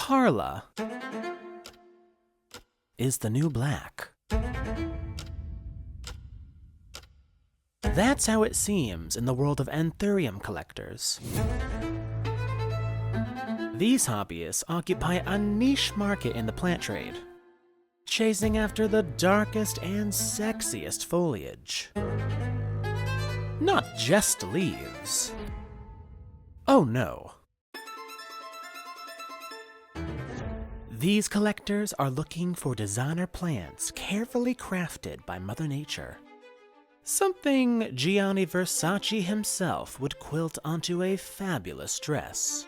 Carla is the new black. That's how it seems in the world of Anthurium collectors. These hobbyists occupy a niche market in the plant trade, chasing after the darkest and sexiest foliage. Not just leaves. Oh no. These collectors are looking for designer plants carefully crafted by Mother Nature. Something Gianni Versace himself would quilt onto a fabulous dress.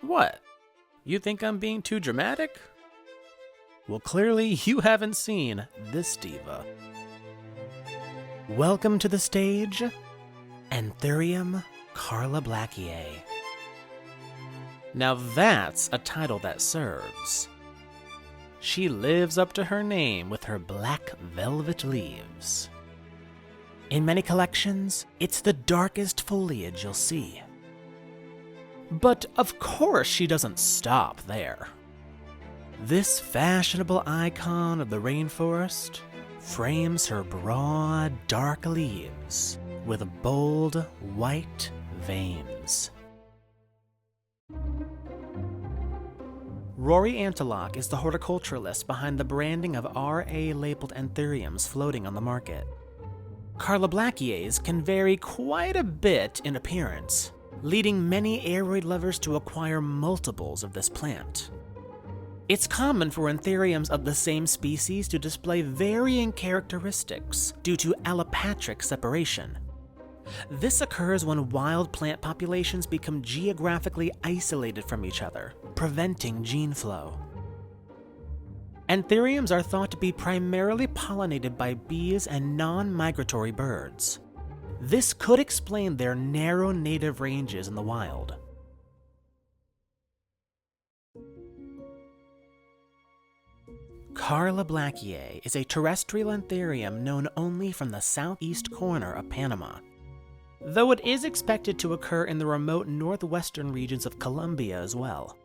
What? You think I'm being too dramatic? Well, clearly you haven't seen this diva. Welcome to the stage, Anthurium Carlablackiae. Now that's a title that serves. She lives up to her name with her black velvet leaves. In many collections, it's the darkest foliage you'll see. But of course she doesn't stop there. This fashionable icon of the rainforest frames her broad, dark leaves with bold, white veins. Rory Antelock is the horticulturalist behind the branding of RA-labeled Anthuriums floating on the market. Carlablackiaes can vary quite a bit in appearance, leading many aroid lovers to acquire multiples of this plant. It's common for Anthuriums of the same species to display varying characteristics due to allopatric separation. This occurs when wild plant populations become geographically isolated from each other, preventing gene flow. Anthuriums are thought to be primarily pollinated by bees and non-migratory birds. This could explain their narrow native ranges in the wild. Carlablackiae is a terrestrial Anthurium known only from the southeast corner of Panama, though it is expected to occur in the remote northwestern regions of Colombia as well.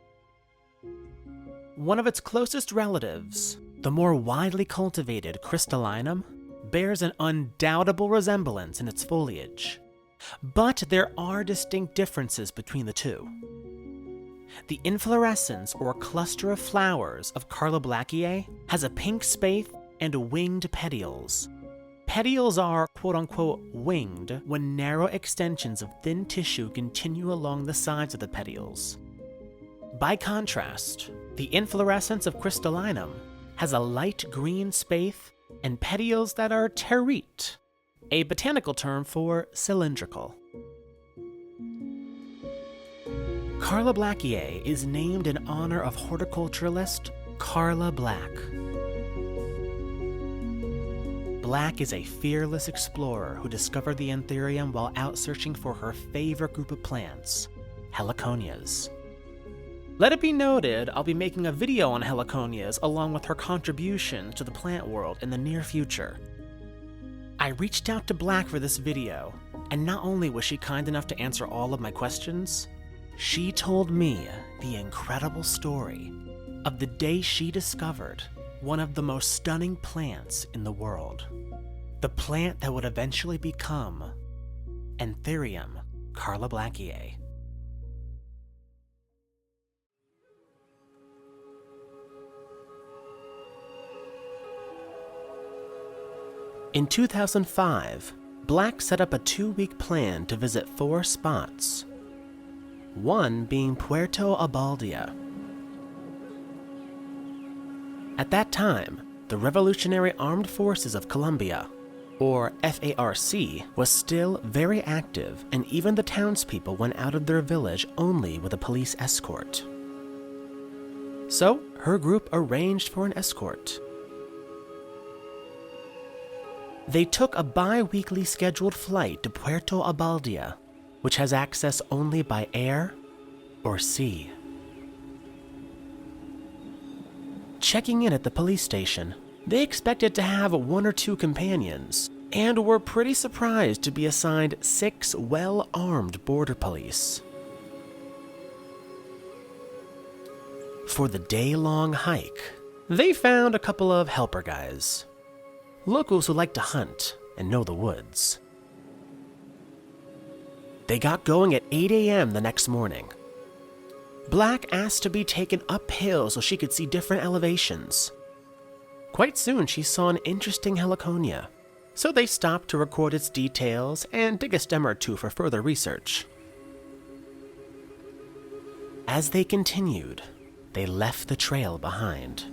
One of its closest relatives, the more widely cultivated crystallinum, bears an undoubtable resemblance in its foliage, but there are distinct differences between the two. The inflorescence or cluster of flowers of Carlablackiae has a pink spathe and winged petioles. Petioles are quote-unquote winged when narrow extensions of thin tissue continue along the sides of the petioles. By contrast, the inflorescence of crystallinum has a light green spathe and petioles that are terete, a botanical term for cylindrical. Carlablackiae is named in honor of horticulturalist Carla Black. Black is a fearless explorer who discovered the Anthurium while out searching for her favorite group of plants, heliconias. Let it be noted, I'll be making a video on heliconias along with her contribution to the plant world in the near future. I reached out to Black for this video, and not only was she kind enough to answer all of my questions, she told me the incredible story of the day she discovered one of the most stunning plants in the world. The plant that would eventually become Anthurium Carlablackiae. In 2005, Black set up a 2-week plan to visit 4 spots, one being Puerto Abaldia. At that time, the Revolutionary Armed Forces of Colombia, or FARC, was still very active, and even the townspeople went out of their village only with a police escort. So, her group arranged for an escort. They took a bi-weekly scheduled flight to Puerto Abaldia, which has access only by air or sea. Checking in at the police station, they expected to have 1 or 2 companions, and were pretty surprised to be assigned 6 well-armed border police. For the day-long hike, they found a couple of helper guys, locals who like to hunt and know the woods. They got going at 8 a.m. the next morning. Black asked to be taken uphill so she could see different elevations. Quite soon, she saw an interesting heliconia, so they stopped to record its details and dig a stem or two for further research. As they continued, they left the trail behind.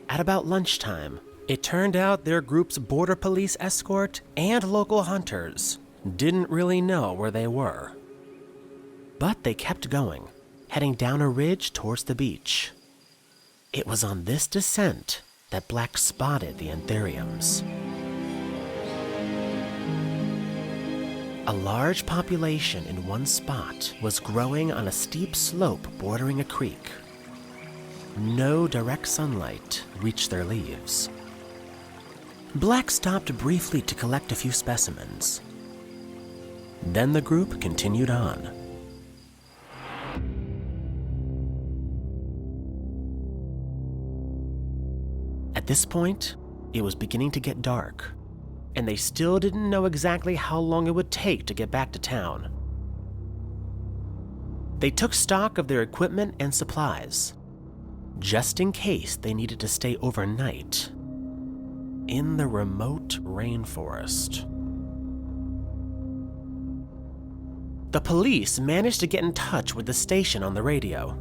At about lunchtime, it turned out their group's border police escort and local hunters didn't really know where they were. But they kept going, heading down a ridge towards the beach. It was on this descent that Black spotted the Anthuriums. A large population in one spot was growing on a steep slope bordering a creek. No direct sunlight reached their leaves. Black stopped briefly to collect a few specimens. Then the group continued on. At this point, it was beginning to get dark, and they still didn't know exactly how long it would take to get back to town. They took stock of their equipment and supplies, just in case they needed to stay overnight in the remote rainforest. The police managed to get in touch with the station on the radio.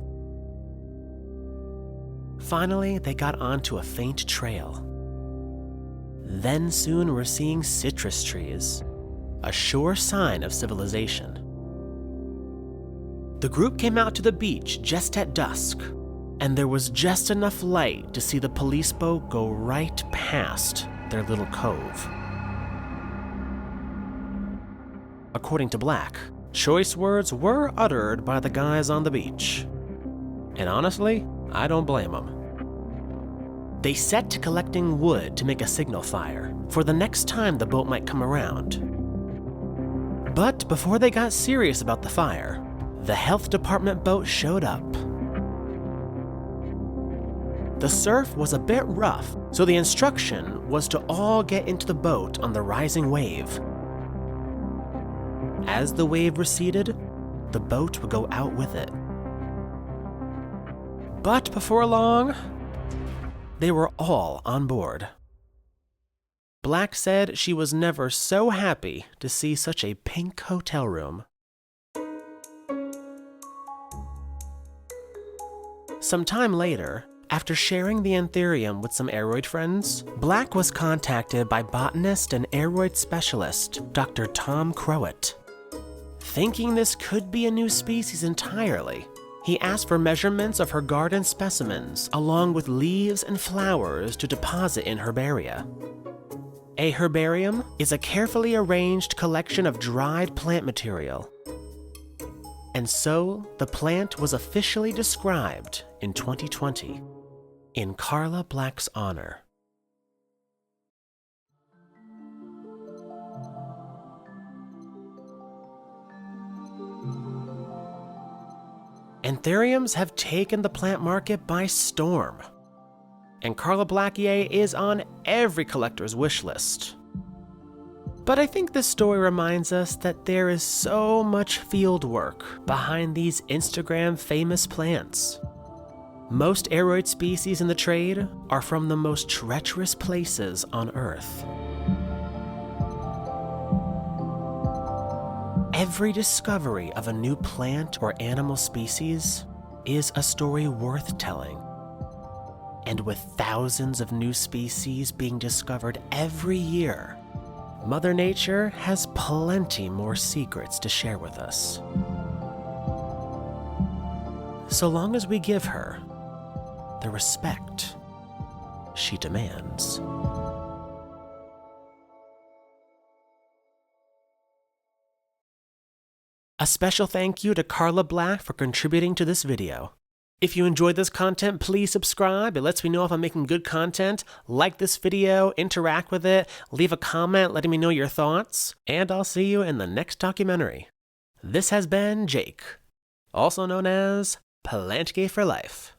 Finally, they got onto a faint trail. Then soon were seeing citrus trees, a sure sign of civilization. The group came out to the beach just at dusk, and there was just enough light to see the police boat go right past their little cove. According to Black, choice words were uttered by the guys on the beach. And honestly, I don't blame them. They set to collecting wood to make a signal fire for the next time the boat might come around. But before they got serious about the fire, the health department boat showed up. The surf was a bit rough, so the instruction was to all get into the boat on the rising wave. As the wave receded, the boat would go out with it. But before long, they were all on board. Black said she was never so happy to see such a pink hotel room. Some time later, after sharing the Anthurium with some aeroid friends, Black was contacted by botanist and aeroid specialist Dr. Tom Crowett. Thinking this could be a new species entirely, he asked for measurements of her garden specimens, along with leaves and flowers to deposit in herbaria. A herbarium is a carefully arranged collection of dried plant material. And so, the plant was officially described in 2020, in Carla Black's honor. Anthuriums have taken the plant market by storm, and Carlablackiae is on every collector's wish list. But I think this story reminds us that there is so much field work behind these Instagram famous plants. Most aeroid species in the trade are from the most treacherous places on Earth. Every discovery of a new plant or animal species is a story worth telling. And with thousands of new species being discovered every year, Mother Nature has plenty more secrets to share with us. So long as we give her the respect she demands. A special thank you to Carla Black for contributing to this video. If you enjoyed this content, please subscribe. It lets me know if I'm making good content. Like this video, interact with it, leave a comment letting me know your thoughts, and I'll see you in the next documentary. This has been Jake, also known as plant gay for life.